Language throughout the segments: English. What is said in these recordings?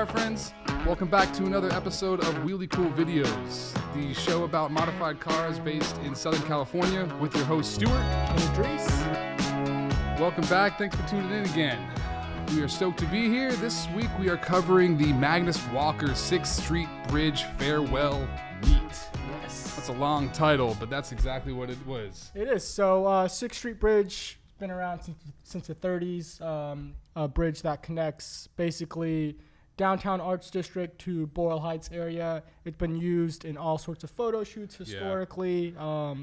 car friends, welcome back to another episode of Wheelie Cool Videos, the show about modified cars based in Southern California with your host Stuart and Idris. Welcome back, thanks for tuning in again. We are stoked to be here. This week we are covering the Magnus Walker 6th Street Bridge Farewell Meet. Yes. That's a long title, but that's exactly what it was. It is. So 6th Street Bridge has been around since the 30s. A bridge that connects basically downtown Arts District to Boyle Heights area. It's been used in all sorts of photo shoots historically.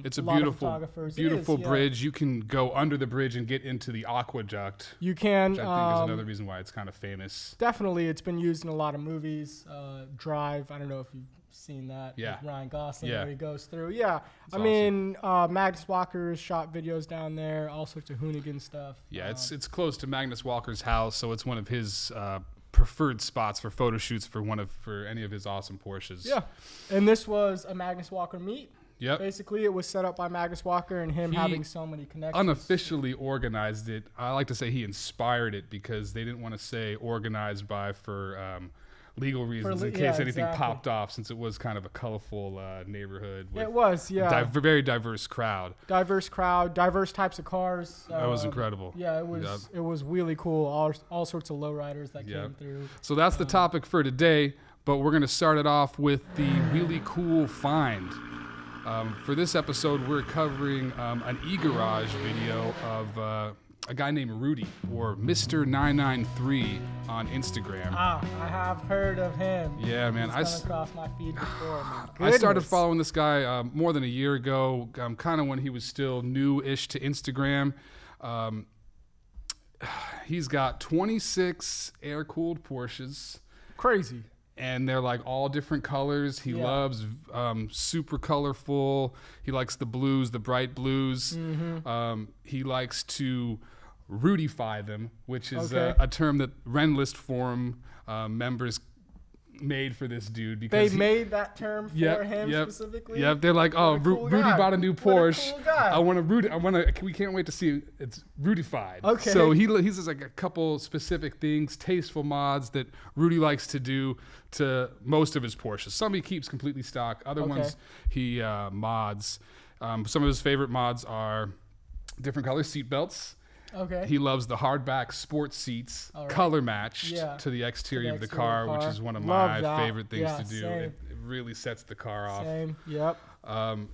It's a beautiful bridge. You can go under the bridge and get into the aqueduct. You can. Which I think is another reason why it's kind of famous. Definitely. It's been used in a lot of movies. Drive. I don't know if you've seen that. Yeah. With Ryan Gosling where he goes through. Yeah. It's I mean, Magnus Walker shot videos down there, all sorts of hoonigan stuff. Yeah, it's close to Magnus Walker's house, so it's one of his preferred spots for photo shoots for any of his awesome Porsches. Yeah, and this was a Magnus Walker meet. Yep. Basically, it was set up by Magnus Walker and him having so many connections. Unofficially organized it. I like to say he inspired it because they didn't want to say organized by for legal reasons in case anything popped off, since it was kind of a colorful neighborhood. With it was, yeah. Very diverse crowd. Diverse crowd, diverse types of cars. That was incredible. Yeah, it was really cool. All sorts of lowriders that came through. So that's the topic for today, but we're going to start it off with the really cool find. For this episode, we're covering an e-garage video of a guy named Rudy, or Mr. 993 on Instagram. I have heard of him. Yeah, man. He's come across my feed before. I started following this guy more than a year ago, kind of when he was still new-ish to Instagram. He's got 26 air-cooled Porsches. Crazy. And they're like all different colors. He loves super colorful. He likes the blues, the bright blues. Mm-hmm. He likes to Rudyfy them, which is a term that Rennlist forum members made for this dude. Because they made that term for him specifically? Yep, they're like, oh, Rudy bought a new Porsche. What a cool guy. I want to Rudy. We can't wait to see it's Rudyfied. Okay. So he has like a couple specific things, tasteful mods that Rudy likes to do to most of his Porsches. Some he keeps completely stock. Other ones he mods. Some of his favorite mods are different color seat belts. Okay. He loves the hardback sports seats, color matched to the exterior of the car, which is one of my favorite things to do. It really sets the car off. Same. Yep.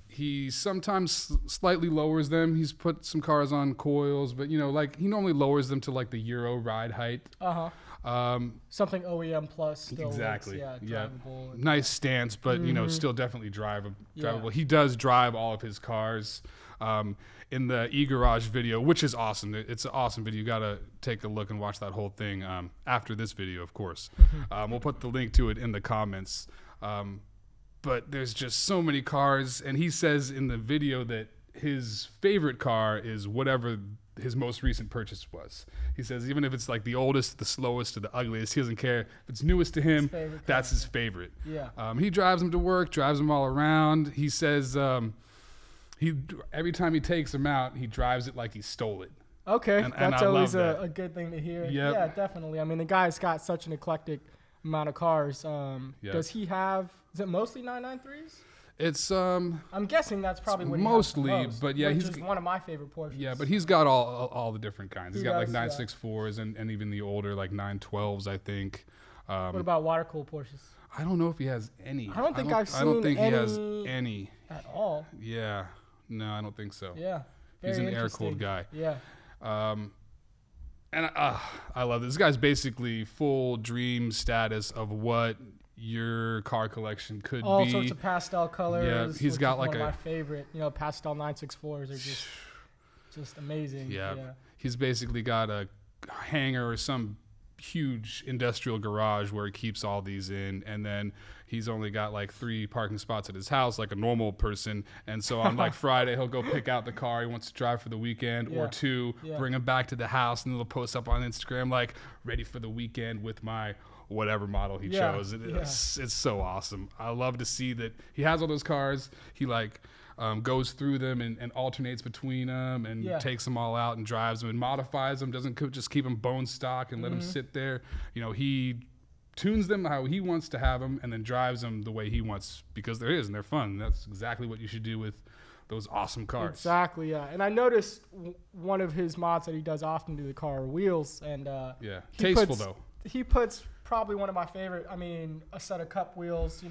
He sometimes slightly lowers them. He's put some cars on coils, but like he normally lowers them to like the Euro ride height. Something OEM plus still exactly. Looks, drivable. Nice stance, but still definitely drivable. Yeah. He does drive all of his cars. In the e-garage video, which is awesome. It's an awesome video. You got to take a look and watch that whole thing after this video, of course. We'll put the link to it in the comments. But there's just so many cars, and he says in the video that his favorite car is whatever his most recent purchase was. He says even if it's like the oldest, the slowest, or the ugliest, he doesn't care. If it's newest to him, that's his favorite. Yeah. He drives them to work, drives them all around. He says every time he takes them out, he drives it like he stole it. Okay, that's always a good thing to hear. Yep. Yeah, definitely. I mean, the guy's got such an eclectic amount of cars. Does he have? Is it mostly 993s? It's I'm guessing that's probably what he mostly, has most, but yeah, he's one of my favorite Porsches. Yeah, but he's got all the different kinds. He's got like 964s and even the older like 912s, I think. What about water cooled Porsches? I don't know if he has any. I don't think he has any at all. Yeah. No, I don't think so. Yeah. He's an air-cooled guy. Yeah. And I love this. This guy's basically full dream status of what your car collection could be. All sorts of pastel colors. Yeah, he's got like one of my favorite, pastel 964s are just amazing. Yeah. He's basically got a hangar or some huge industrial garage where he keeps all these in, and then he's only got like 3 parking spots at his house like a normal person, and so on like Friday he'll go pick out the car he wants to drive for the weekend or 2, bring him back to the house, and then he'll post up on Instagram like ready for the weekend with my whatever model he chose. It's so awesome. I love to see that he has all those cars. He like goes through them and alternates between them and takes them all out and drives them and modifies them. Doesn't just keep them bone stock and let them sit there. You know, he tunes them how he wants to have them, and then drives them the way he wants because they're his and they're fun. That's exactly what you should do with those awesome cars. Exactly, yeah. And I noticed one of his mods that he does often to the car are wheels, and tasteful though. He puts probably one of my favorite. I mean, a set of cup wheels,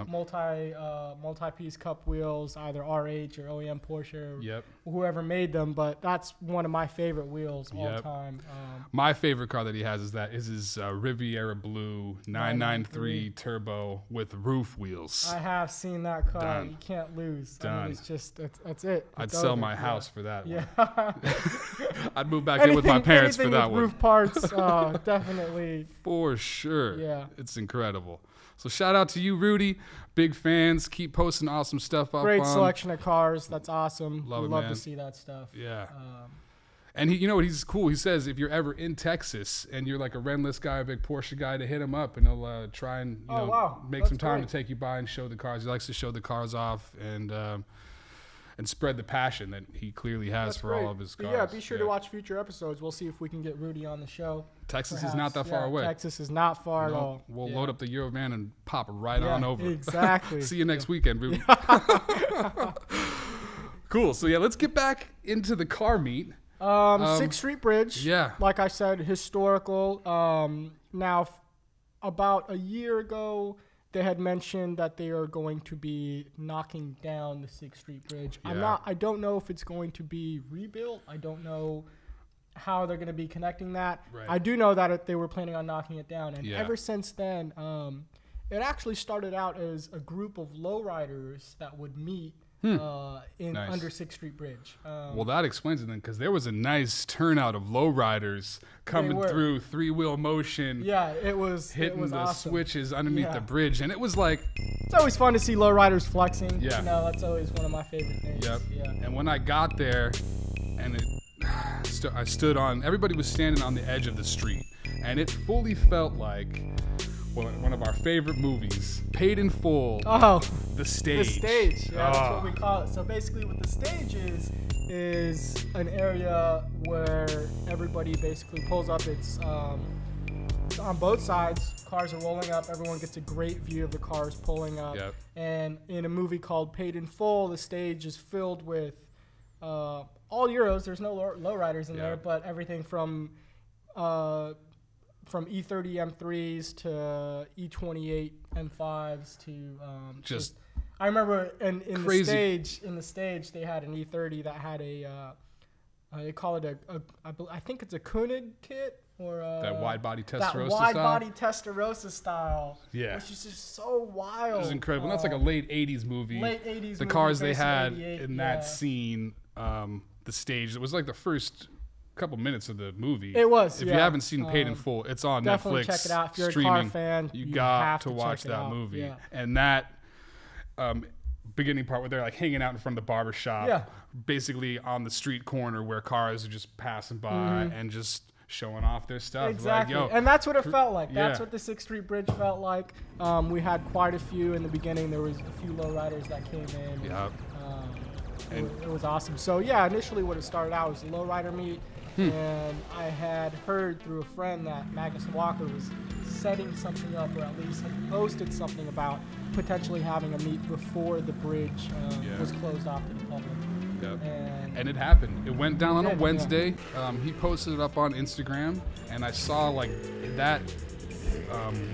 multi-piece cup wheels, either RH or OEM Porsche, or whoever made them. But that's one of my favorite wheels all time. My favorite car that he has is his Riviera Blue 993 Turbo with roof wheels. I have seen that car. Done. You can't lose. Done. I mean, it's just that's it. I'd sell my house for that one. Yeah. I'd move back in with my parents for that one. Roof parts, definitely. For sure. Yeah. It's incredible. So shout out to you, Rudy. Big fans. Keep posting awesome stuff up. Great selection of cars. That's awesome. Love to see that stuff. Yeah. And he's cool. He says if you're ever in Texas and you're like a Rennlist guy, a big Porsche guy, to hit him up and he'll try and make some time to take you by and show the cars. He likes to show the cars off and spread the passion that he clearly has for all of his cars. But yeah, be sure to watch future episodes. We'll see if we can get Rudy on the show. Texas is not that far away. Texas is not far at all. We'll load up the Eurovan and pop right on over. Exactly. See you next weekend, Rudy. Cool. So yeah, let's get back into the car meet. 6th Street Bridge. Yeah. Like I said, historical. Now, about a year ago, they had mentioned that they are going to be knocking down the 6th Street Bridge. Yeah. I don't know if it's going to be rebuilt. I don't know how they're going to be connecting that. Right. I do know that they were planning on knocking it down. And ever since then, it actually started out as a group of lowriders that would meet under 6th Street Bridge. Well, that explains it then, because there was a nice turnout of lowriders coming through three-wheel motion. Yeah, it was hitting the awesome. switches underneath the bridge, and it was like, it's always fun to see lowriders flexing. Yeah, that's always one of my favorite things. Yep. Yeah. And when I got there, and I stood on, everybody was standing on the edge of the street, and it fully felt like one of our favorite movies, Paid in Full. Oh, The Stage. The Stage. Yeah, that's what we call it. So basically what the stage is an area where everybody basically pulls up. It's on both sides. Cars are rolling up. Everyone gets a great view of the cars pulling up. Yep. And in a movie called Paid in Full, the stage is filled with all Euros. There's no lowriders in there, but everything from E30 M3s to E28 M5s to just I remember in the stage they had an E30 that had they call it I think it's a Koenig kit or that wide body Testarossa style. That wide body Testarossa style. Yeah. Which is just so wild. It was incredible. That's like a late 80s movie. Late 80s movie. The cars they had in that scene, the stage, it was like the first couple minutes of the movie. It was. If you haven't seen Paid in Full, it's on definitely Netflix. Check it out. If you're streaming. A car fan, you got to watch that movie. Yeah. And that beginning part where they're like hanging out in front of the barber shop, basically on the street corner where cars are just passing by and just showing off their stuff. Exactly. Like, and that's what it felt like. That's what the 6th Street Bridge felt like. We had quite a few in the beginning. There was a few lowriders that came in. Yep. It was awesome. So yeah, initially what it started out was a lowrider meet. And I had heard through a friend that Magnus Walker was setting something up, or at least had posted something about potentially having a meet before the bridge was closed off to the public. Yep. And it happened. It went down on a Wednesday. He posted it up on Instagram, and I saw like that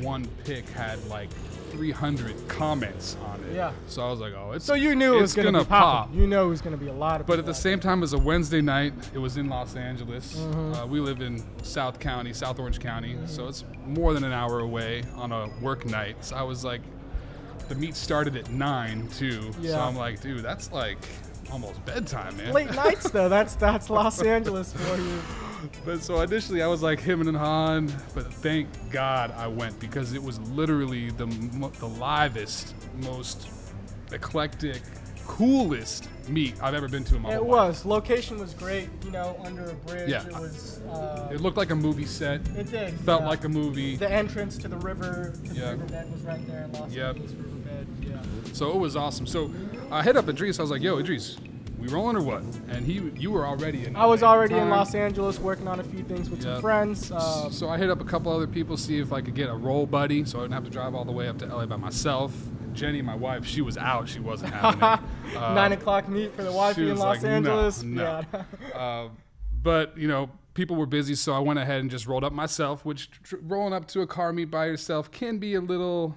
one pic had like 300 comments on it. Yeah. So I was like, oh, so you knew it was going to pop. You know it was going to be a lot of people. But at the same time, it was a Wednesday night. It was in Los Angeles. We live in South Orange County, so it's more than an hour away on a work night. So I was like, the meet started at 9 too. Yeah. So I'm like, dude, that's like almost bedtime, man. Late nights though. That's Los Angeles for you. But so initially I was like hemming and hawing, but thank God I went, because it was literally the livest, most eclectic, coolest meet I've ever been to in my whole life. It was. Location was great, under a bridge. Yeah. It was. It looked like a movie set. It did. Felt like a movie. The entrance to the river, the riverbed was right there in Los Angeles riverbed. Yeah. So it was awesome. So I hit up Idris. I was like, yo, Idris, we rolling or what? And you were already in. I was LA at the already in time. Los Angeles working on a few things with some friends. So I hit up a couple other people, see if I could get a roll buddy, so I didn't have to drive all the way up to LA by myself. Jenny, my wife, she was out. She wasn't having it. 9 o'clock meet for the wifey in Los Angeles. No. Yeah. But, you know, people were busy, so I went ahead and just rolled up myself, which rolling up to a car meet by yourself can be a little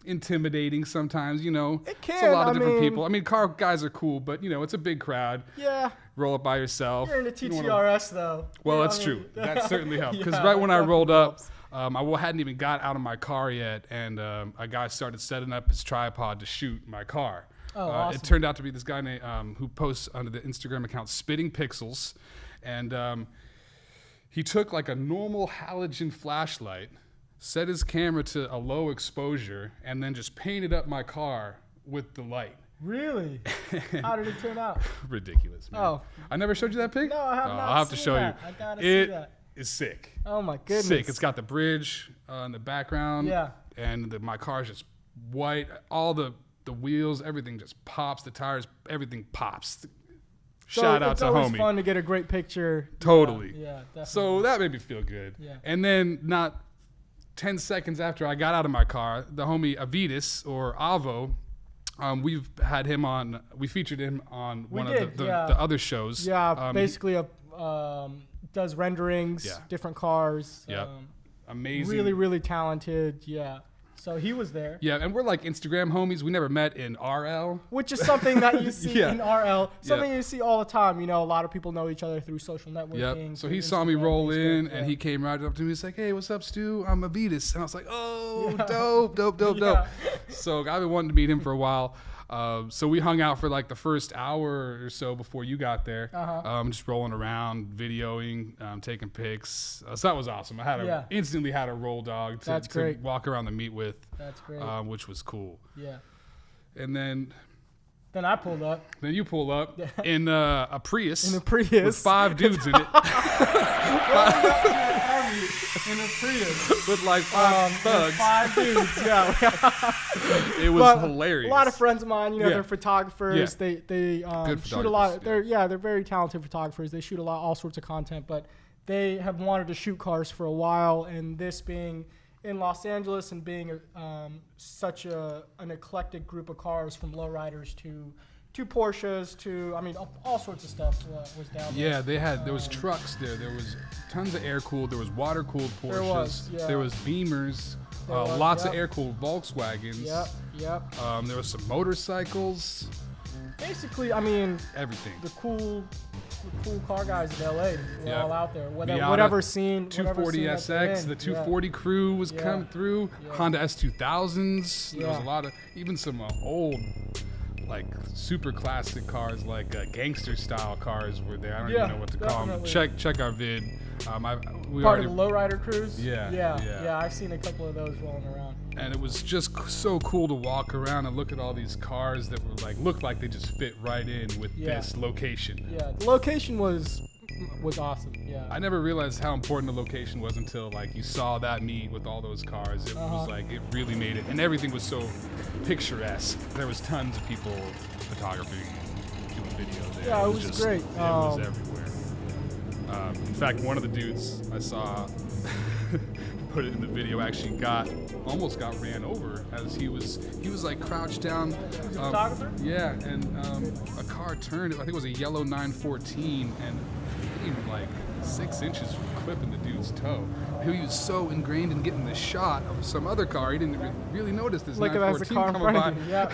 intimidating sometimes, you know. It can. It's a lot of different people. I mean, car guys are cool, but, you know, it's a big crowd. Yeah. Roll up by yourself. You're in the TTRS, though. Well, that's true. That certainly helped. Because right when I rolled up, I hadn't even got out of my car yet, and a guy started setting up his tripod to shoot my car. Oh, awesome. It turned out to be this guy named, who posts under the Instagram account Spitting Pixels, and he took like a normal halogen flashlight, set his camera to a low exposure, and then just painted up my car with the light. Really? How did it turn out? Ridiculous, man. Oh. I never showed you that pic? No, I have not. I'll have to show that. you. I gotta see that. It is sick. Oh my goodness. Sick. It's got the bridge in the background. Yeah. And my car's just white. All the wheels, everything just pops. The tires, everything pops. Shout out to homie. It's always fun to get a great picture. Totally. Yeah, definitely. So that made me feel good. Yeah. And then not 10 seconds after I got out of my car, the homie Avitas or Avo, we've had him on. We featured him on one of the other shows. Yeah, basically does renderings, different cars. Yeah, amazing. Really, really talented. Yeah. So he was there. Yeah, and we're like Instagram homies. We never met in RL. Which is something that you see in RL. Something you see all the time. You know, a lot of people know each other through social networking. Yep. So he saw me roll in, and he came right up to me. He's like, "Hey, what's up, Stu? I'm Avitas." And I was like, "Oh, dope." So I've been wanting to meet him for a while. So we hung out for like the first hour or so before you got there. Just rolling around, videoing, taking pics. So that was awesome. I instantly had a roll dog to walk around the meet with. That's great. Which was cool. Yeah. And then I pulled up. Then you pull up in a Prius. In a Prius. With 5 dudes in it. In a Prius. With like 5 thugs. 5 dudes, yeah. It was hilarious. A lot of friends of mine, you know, they're photographers. Yeah. They shoot a lot. They're very talented photographers. They shoot all sorts of content, but they have wanted to shoot cars for a while, and this being in Los Angeles and being such an eclectic group of cars, from lowriders to Porsches to, I mean, all sorts of stuff was down there. Yeah, there was trucks there. There was tons of air-cooled. There was water-cooled Porsches. There was Beamers. Lots of air-cooled Volkswagens. Yep. There was some motorcycles. Basically, I mean, everything. The cool car guys in LA were all out there. Whatever scene. 240 SX, the 240 crew was coming through. Honda S2000s. There was a lot of, even some old, like super classic cars, like gangster style cars were there. I don't even know what to call them. Check our vid. Part of the lowrider crews. Yeah. I've seen a couple of those rolling around. And it was just so cool to walk around and look at all these cars that were looked like they just fit right in with this location. Yeah, the location was awesome. Yeah. I never realized how important the location was until you saw that meet with all those cars. It was it really made it, and everything was so picturesque. There was tons of people photography, doing video there. Yeah, it was great. It was everywhere. In fact, one of the dudes I saw put it in the video actually almost got ran over as he was like crouched down. Photographer? Yeah, and a car turned. I think it was a yellow 914, and even like 6 inches from clipping the dude's toe. He was so ingrained in getting the shot of some other car, he didn't really notice this 914 coming by.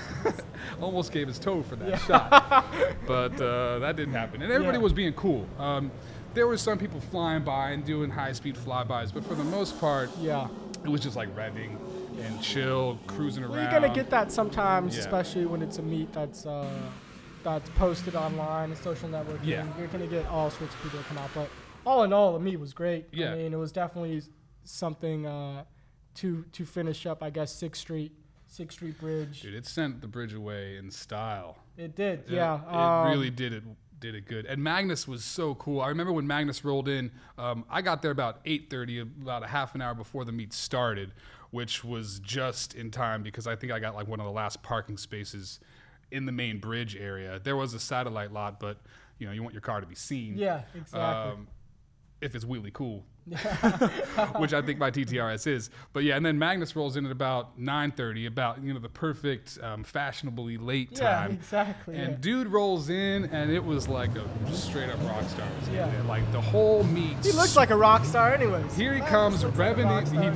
Almost gave his toe for that shot, but that didn't happen. And everybody was being cool. There were some people flying by and doing high-speed flybys, but for the most part, it was just like revving and chill, cruising around. You're gonna get that sometimes, especially when it's a meet that's posted online and social networking. Yeah. You're gonna get all sorts of people that come out, but all in all, the meet was great. Yeah. I mean, it was definitely something to finish up. I guess 6th Street Bridge. Dude, it sent the bridge away in style. It did. It really did it good. And Magnus was so cool. I remember when Magnus rolled in, I got there about 8:30, about a half an hour before the meet started, which was just in time because I think I got like one of the last parking spaces in the main bridge area. There was a satellite lot, but you know, you want your car to be seen. Yeah, exactly. If it's really cool. Which I think my TTRS is. But yeah, and then Magnus rolls in at about 9:30, about, you know, the perfect fashionably late time. Yeah, exactly. And dude rolls in, and it was like a just straight up rock star. Like the whole meet. He looks like a rock star anyways. Here he comes, revving like it.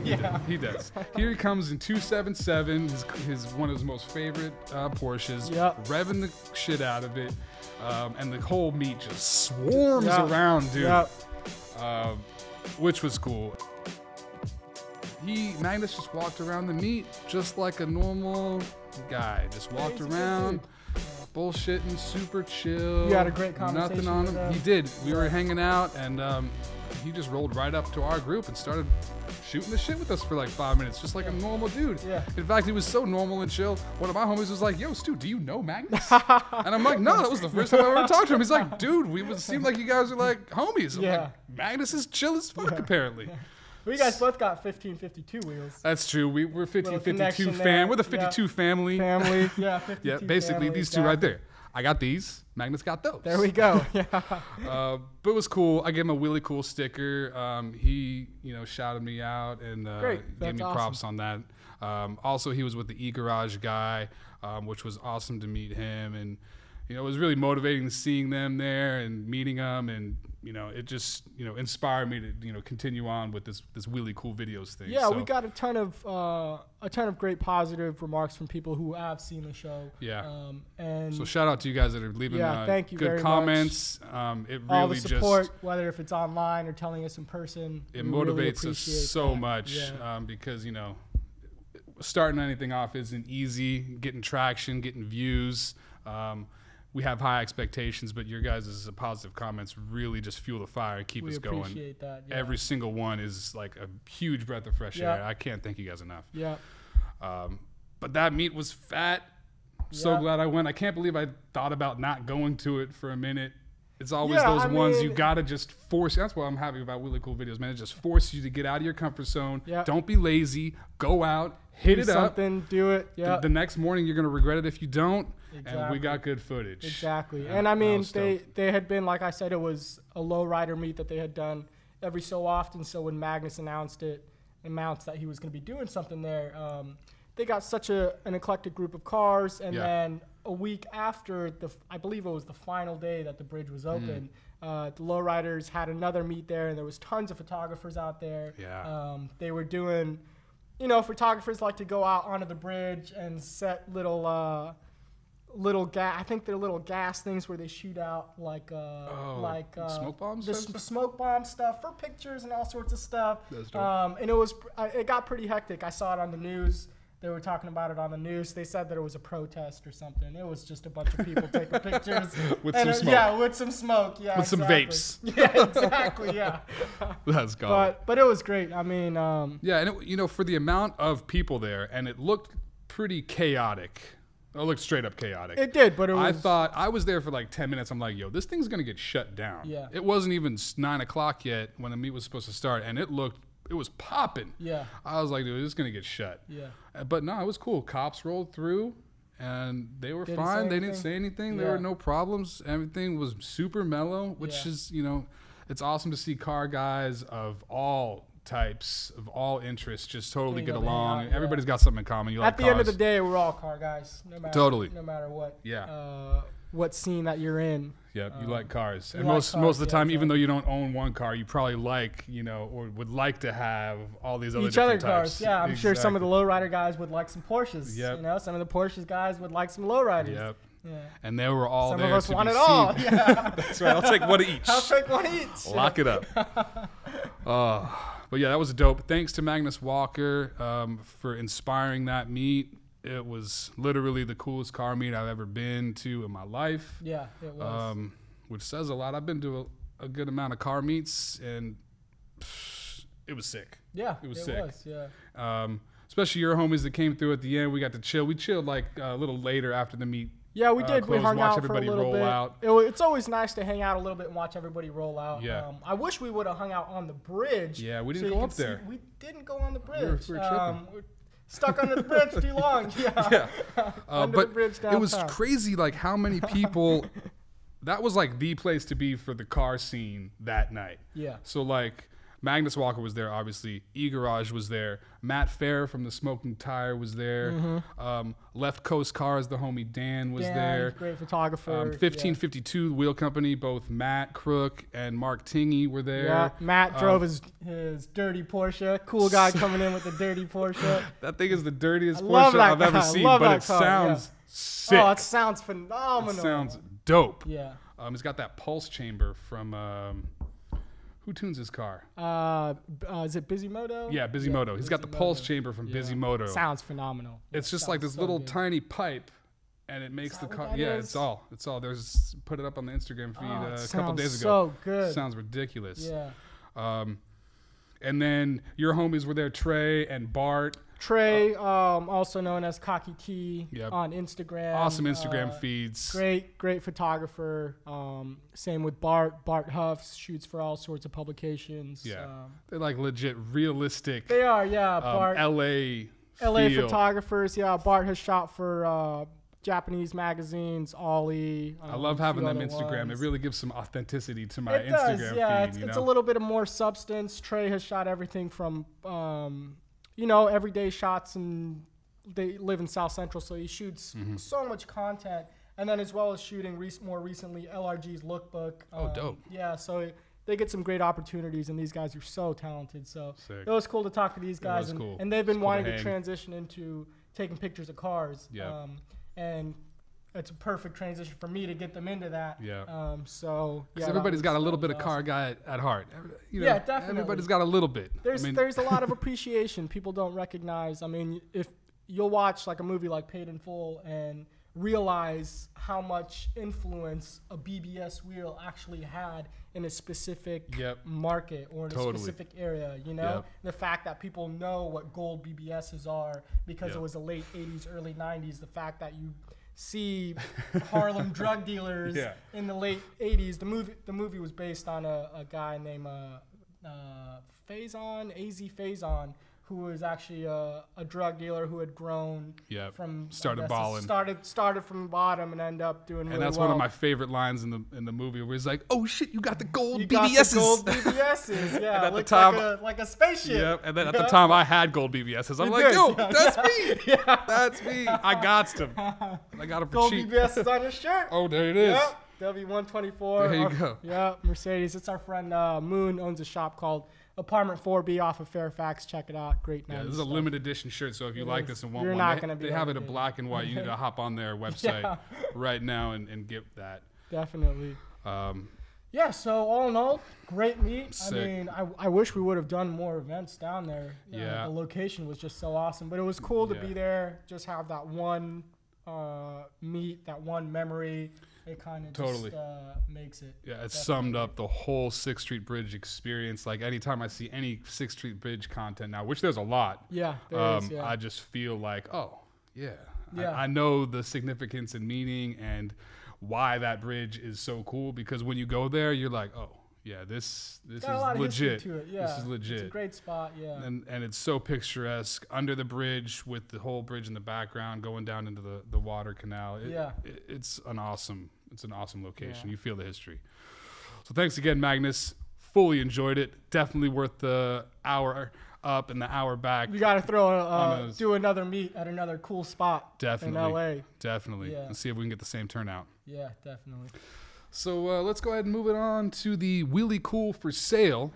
He does. He does. Here he comes in 277, his one of his most favorite Porsches, revving the shit out of it. And the whole meet just swarms around, dude. Which was cool. Magnus just walked around the meet just like a normal guy. Just walked around, bullshitting, super chill. You had a great conversation. Nothing on him. He did. We were hanging out, and he just rolled right up to our group and started shooting the shit with us for like 5 minutes, just like a normal dude. In fact, he was so normal and chill. One of my homies was like, "Yo, Stu, do you know Magnus?" And I'm like, "No, that was the first time I ever talked to him." He's like, "Dude, it seemed like you guys are like homies." I'm like, Magnus is chill as fuck, apparently. We guys both got 1552 wheels. That's true. We're 1552 fan. We're the 52 family. Family. Yeah, 52 yeah, basically these two right there. I got these. Magnus got those. There we go. Yeah. But it was cool. I gave him a really cool sticker. He, you know, shouted me out and gave me props on that. Also, he was with the e-garage guy, which was awesome to meet him. And, you know, it was really motivating seeing them there and meeting them. And, you know, it just, you know, inspired me to, you know, continue on with this really cool videos thing. Yeah, we got a ton of great positive remarks from people who have seen the show. Yeah. And so shout out to you guys that are leaving thank you good very comments. Much. It really all the support, just, whether if it's online or telling us in person, it motivates us so much because, you know, starting anything off isn't easy. Getting traction, getting views. We have high expectations, but your guys' positive comments really just fuel the fire and keep us going. We appreciate that. Yeah. Every single one is like a huge breath of fresh air. I can't thank you guys enough. Yeah. But that meet was fat. So glad I went. I can't believe I thought about not going to it for a minute. It's always those ones you gotta just force. That's what I'm happy about really cool videos, man. It just forces you to get out of your comfort zone. Don't be lazy. Go out, hit it up. Do it. Yeah. The next morning you're gonna regret it if you don't. Exactly. And we got good footage. Exactly. And I mean, they had been, like I said, it was a low rider meet that they had done every so often. So when Magnus announced that he was going to be doing something there, they got such an eclectic group of cars. And then a week after, I believe it was the final day that the bridge was open, the lowriders had another meet there, and there was tons of photographers out there. Yeah. They were doing, you know, photographers like to go out onto the bridge and set little gas. I think they're little gas things where they shoot out like smoke bombs. The smoke bomb stuff for pictures and all sorts of stuff. That's dope. And it got pretty hectic. I saw it on the news. They were talking about it on the news. They said that it was a protest or something. It was just a bunch of people taking pictures with some smoke. Yeah, with some smoke. Yeah, with some vapes. Yeah, exactly. Yeah. That's gone. But it was great. I mean, yeah, and you know, for the amount of people there, and it looked pretty chaotic. It looked straight up chaotic. It did, but it was... I thought, I was there for like 10 minutes. I'm like, yo, this thing's going to get shut down. Yeah. It wasn't even 9 o'clock yet when the meet was supposed to start, and it was popping. Yeah. I was like, dude, this is going to get shut. Yeah. But no, it was cool. Cops rolled through, and they were fine. They didn't say anything. There were no problems. Everything was super mellow, which is, you know, it's awesome to see car guys of all types, of all interests, just totally get along. And everybody's got something in common. You like At the end of the day, we're all car guys, no matter what. Yeah. What scene that you're in. Yeah, you like cars. And most of the time, even though you don't own one car, you probably like, you know, or would like to have all these other different cars. types. Yeah, I'm sure some of the lowrider guys would like some Porsches. Yep. You know, some of the Porsches guys would like some lowriders. Yep. Yeah. And they were all some there of us to want be it all. seen. Yeah. That's right. I'll take one each. I'll take one each. Lock it up. But yeah, that was dope. Thanks to Magnus Walker for inspiring that meet. It was literally the coolest car meet I've ever been to in my life. Yeah, it was. Which says a lot. I've been to a good amount of car meets, and it was sick. Yeah, it was sick. Yeah. Especially your homies that came through at the end. We got to chill. We chilled like a little later after the meet. Yeah, we did. We hung out for a little bit. Out. It's always nice to hang out a little bit and watch everybody roll out. Yeah. I wish we would have hung out on the bridge. Yeah, we didn't go up there. We didn't go on the bridge. We were tripping. Stuck under the bridge too long. Yeah. Under the bridge downtown. It was crazy, like how many people. That was like the place to be for the car scene that night. Yeah. So like Magnus Walker was there, obviously. E-Garage was there. Matt Fair from the Smoking Tire was there. Left Coast Cars, the homie Dan was there. Great photographer. 1552 Wheel Company, both Matt Crook and Mark Tingey were there. Yeah, Matt drove his dirty Porsche. Cool guy coming in with the dirty Porsche. That thing is the dirtiest Porsche I've ever seen, but it sounds sick. Oh, it sounds phenomenal. It sounds dope. Yeah. He's got that pulse chamber from who tunes his car? Is it Bisimoto? Yeah, Bisimoto. He's got the pulse chamber from Bisimoto. Sounds phenomenal. It's just like this little tiny pipe, and it makes the car. Yeah, it's all. There's put it up on the Instagram feed a couple days ago. So good. Sounds ridiculous. Yeah. And then your homies were there, Trey and Bart. Trey, also known as Cocky T Yep. on Instagram. Awesome Instagram feeds. Great photographer. Same with Bart. Bart Huffs, shoots for all sorts of publications. Yeah. They're like legit realistic. They are, yeah. Bart. LA feel. Photographers, yeah. Bart has shot for Japanese magazines, Ollie. I love having them Instagram. Ones. It really gives some authenticity to my It Instagram does, yeah. feed. It's a little bit of more substance. Trey has shot everything from everyday shots, and they live in South Central, so he shoots so much content. And then as well as shooting more recently LRG's lookbook. Oh, dope. Yeah, so they get some great opportunities, and these guys are so talented. So Sick. it was cool to talk to these guys, cool. and they've been cool wanting to transition into taking pictures of cars. Yeah. And it's a perfect transition for me to get them into that. Yeah. Because everybody's got a little bit of car guy at heart. Yeah, definitely. Everybody's got a little bit. There's a lot of appreciation people don't recognize. I mean, if you'll watch like a movie like Paid in Full and realize how much influence a BBS wheel actually had in a specific market or in a specific area, the fact that people know what gold BBSs are because it was the late 80s, early 90s, the fact that you see Harlem drug dealers in the late 80s. The movie was based on a guy named Faison, AZ Faison, who was actually a drug dealer who had grown from started balling, started from the bottom and ended up doing really well. And that's one of my favorite lines in the movie where he's like, "Oh shit, you got the gold BBSs." Got the gold BBSs, yeah. And at the time, like a spaceship. Yep. And then at the time, I had gold BBSs. I'm like, "Yo, that's me. That's me. I got them. I got them for gold cheap." Gold BBSs on your shirt. Oh, there it is. Yep. W124. There you go. Yeah, Mercedes. It's our friend Moon owns a shop called Apartment 4B off of Fairfax. Check it out. Great. Yeah, this is a limited edition shirt, so if you like this and want You're one, not gonna be they have it in black and white. You need to hop on their website right now and get that. Definitely. Yeah, so all in all, great meet. Sick. I mean, I wish we would have done more events down there. Yeah. The location was just so awesome, but it was cool to be there, just have that one meet, that one memory. It kind of just makes it. Yeah, it summed up the whole 6th Street Bridge experience. Like anytime I see any 6th Street Bridge content now, which there's a lot. Yeah, there is, I just feel like, oh, yeah. Yeah. I know the significance and meaning and why that bridge is so cool, because when you go there, you're like, oh, yeah, this is legit. To it. Yeah. This is legit. It's a great spot, yeah. And it's so picturesque under the bridge with the whole bridge in the background going down into the water canal. It's an awesome location. Yeah. You feel the history. So thanks again, Magnus. Fully enjoyed it. Definitely worth the hour up and the hour back. We got to do another meet at another cool spot. Definitely. In LA. Definitely. Yeah. And see if we can get the same turnout. Yeah, definitely. So let's go ahead and move it on to the Wheelie Cool for sale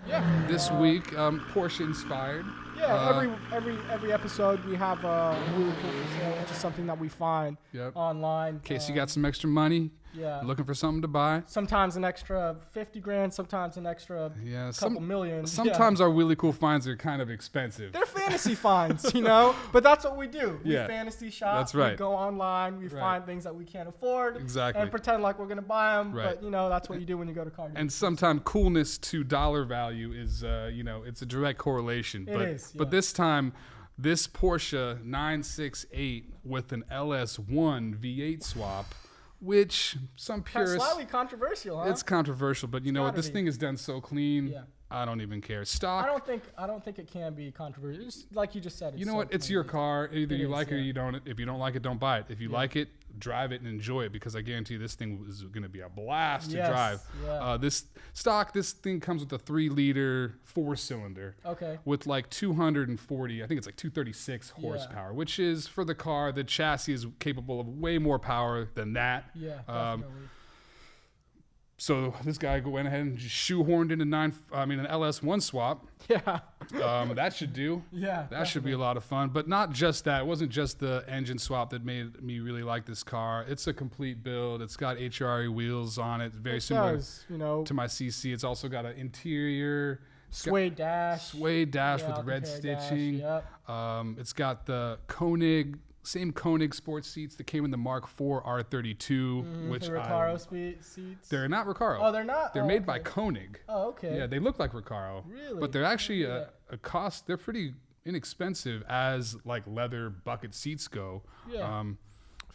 this week. Porsche inspired. Yeah, every episode we have a Wheelie Cool for sale, which is something that we find online. In case you got some extra money, looking for something to buy. Sometimes an extra 50 grand, sometimes an extra couple million. Sometimes our Wheelie Cool finds are kind of expensive. They're fantasy finds, but that's what we do. We fantasy shop. That's right. We go online, we find things that we can't afford. Exactly. And pretend like we're going to buy them. Right. But, that's what you do when you go to car dealers. And sometimes coolness to dollar value is, it's a direct correlation. It is. But this time, this Porsche 968 with an LS1 V8 swap, which some purists... That's slightly controversial, huh? It's controversial, but you know what? This thing is done so clean. Yeah. I don't even care. Stock. I don't think it can be controversial. It's like you just said. You know what? It's your car. Either you like it or you don't. If you don't like it, don't buy it. If you like it, drive it and enjoy it, because I guarantee you this thing is going to be a blast to drive. Yeah. This thing comes with a 3-liter 4-cylinder. Okay. With like 240, I think it's like 236 horsepower, which is, for the car, the chassis is capable of way more power than that. Yeah, definitely. So this guy went ahead and just shoehorned in an LS1 swap. Yeah. That should do. Yeah. That should be a lot of fun. But not just that. It wasn't just the engine swap that made me really like this car. It's a complete build. It's got HRE wheels on it. Very similar to my CC. It's also got an interior suede dash with red stitching. Yep. It's got the same Koenig sports seats that came in the Mark IV R32, which the Recaro seats. They're not Recaro. Oh, they're not. They're made by Koenig. Oh, okay. Yeah, they look like Recaro. Really? But they're actually a cost. They're pretty inexpensive as like leather bucket seats go. Yeah.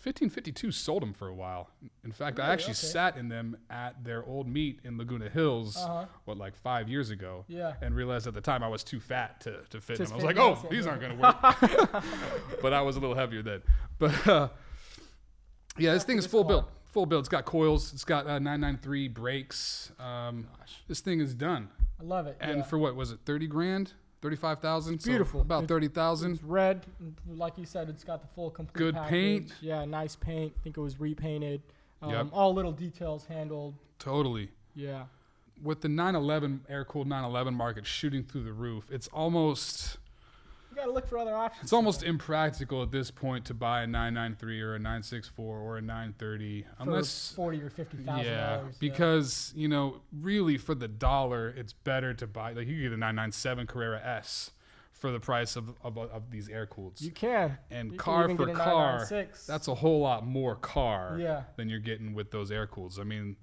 1552 sold them for a while. In fact, I actually sat in them at their old meet in Laguna Hills, like 5 years ago. Yeah. And realized at the time I was too fat to fit in them. I was like, oh, these aren't going to work. But I was a little heavier then. But this thing is full build. Full build. It's got coils. It's got 993 brakes. This thing is done. I love it. And for what was it? 30 grand? 35,000. Beautiful. So about 30,000. It's red, like you said. It's got the full complete. Good package. paint. Yeah, nice paint. I think it was repainted. Yep. All little details handled. Totally. Yeah. With the 911 air-cooled 911 market shooting through the roof, it's almost. You gotta look for other options. It's almost impractical at this point to buy a 993 or a 964 or a 930 unless $40,000 or $50,000. Because really for the dollar, it's better to buy. Like you get a 997 Carrera S for the price of these air cooleds. You can. And you car can for get a car, 996. that's a whole lot more car than you're getting with those air cooleds. I mean.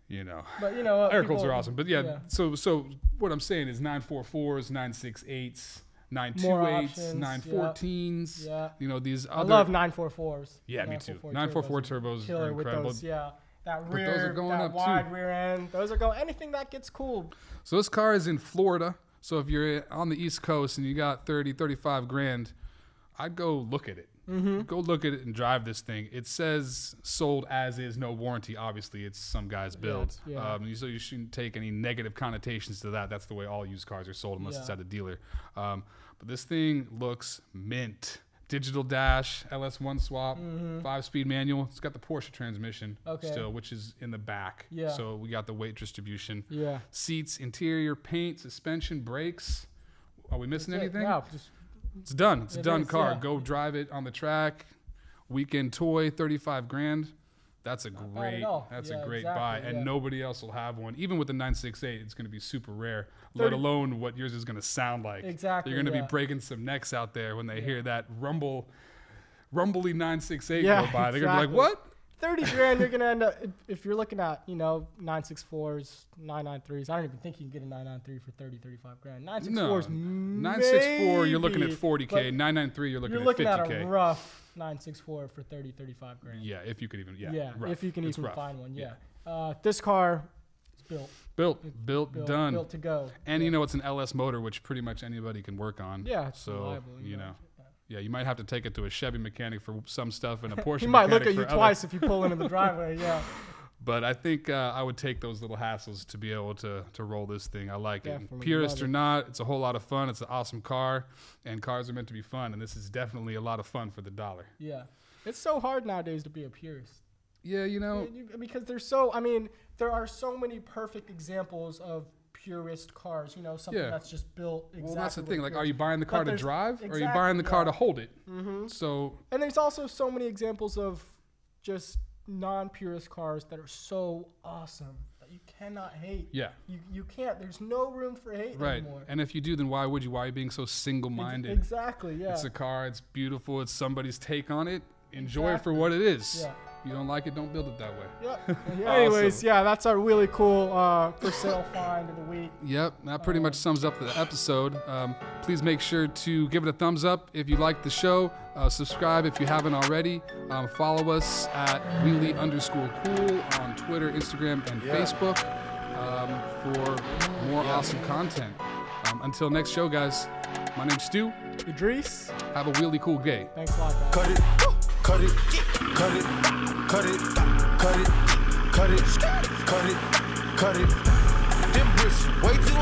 But air cooleds are awesome. But so what I'm saying is 944s, 968s, 928s, 914s. Yeah. These other. I love 944s. Yeah, me too. 944 turbos are incredible. With those, that rear, those are going that up wide too. rear end. Those are going. Anything that gets cooled. So this car is in Florida. So if you're on the East Coast and you got 30, 35 grand, I'd go look at it. Mm-hmm. Go look at it and drive this thing. It says sold as is, no warranty. Obviously, it's some guy's build. So you shouldn't take any negative connotations to that. That's the way all used cars are sold unless it's at a dealer. But this thing looks mint. Digital dash, LS1 swap, 5-speed manual. It's got the Porsche transmission still, which is in the back. Yeah. So we got the weight distribution. Yeah. Seats, interior, paint, suspension, brakes. Are we missing anything? No, it's done. It's a done car. Yeah. Go drive it on the track. Weekend toy, 35 grand. That's a great buy. And nobody else will have one. Even with the 968, it's going to be super rare, let alone what yours is going to sound like. Exactly. You're going to be breaking some necks out there when they hear that rumbly 968 go by. They're going to be like, what? 30 grand, you're going to end up, if you're looking at, 964s, 993s. I don't even think you can get a 993 for 30, 35 grand. 964s, 964, you're looking at 40K. 993, you're looking at 50K. You're looking at a rough 964 for 30, 35 grand. Yeah, if you could even, if you can even rough. find one, this car is built, done. Built to go. And it's an LS motor, which pretty much anybody can work on. Yeah, it's so, reliable. Yeah, you might have to take it to a Chevy mechanic for some stuff and a Porsche he might mechanic look at you twice if you pull into the driveway, But I think I would take those little hassles to be able to roll this thing. I like it. Definitely Purist or not, it's a whole lot of fun. It's an awesome car, and cars are meant to be fun, and this is definitely a lot of fun for the dollar. Yeah. It's so hard nowadays to be a purist. Yeah, because there are so many perfect examples of purist cars, something that's just built exactly. Well, that's the thing. Like, are you buying the car to drive, or are you exactly, buying the car to hold it? Mm-hmm. So, and there's also so many examples of just non-purist cars that are so awesome that you cannot hate. Yeah. You can't. There's no room for hate anymore. And if you do, then why would you? Why are you being so single-minded? Exactly, yeah. It's a car. It's beautiful. It's somebody's take on it. Enjoy it for what it is. Yeah. You don't like it, don't build it that way. Yep. Anyways, that's our really cool for sale find of the week. Yep, that pretty much sums up the episode. Please make sure to give it a thumbs up if you like the show. Subscribe if you haven't already. Follow us at Wheelie_cool on Twitter, Instagram, and Facebook for awesome content. Until next show, guys, my name's Stu. Idris. Have a really cool day. Thanks a lot, guys. Cut it, cut it, cut it, cut it, cut it, cut it, cut it, cut it. Them bricks way too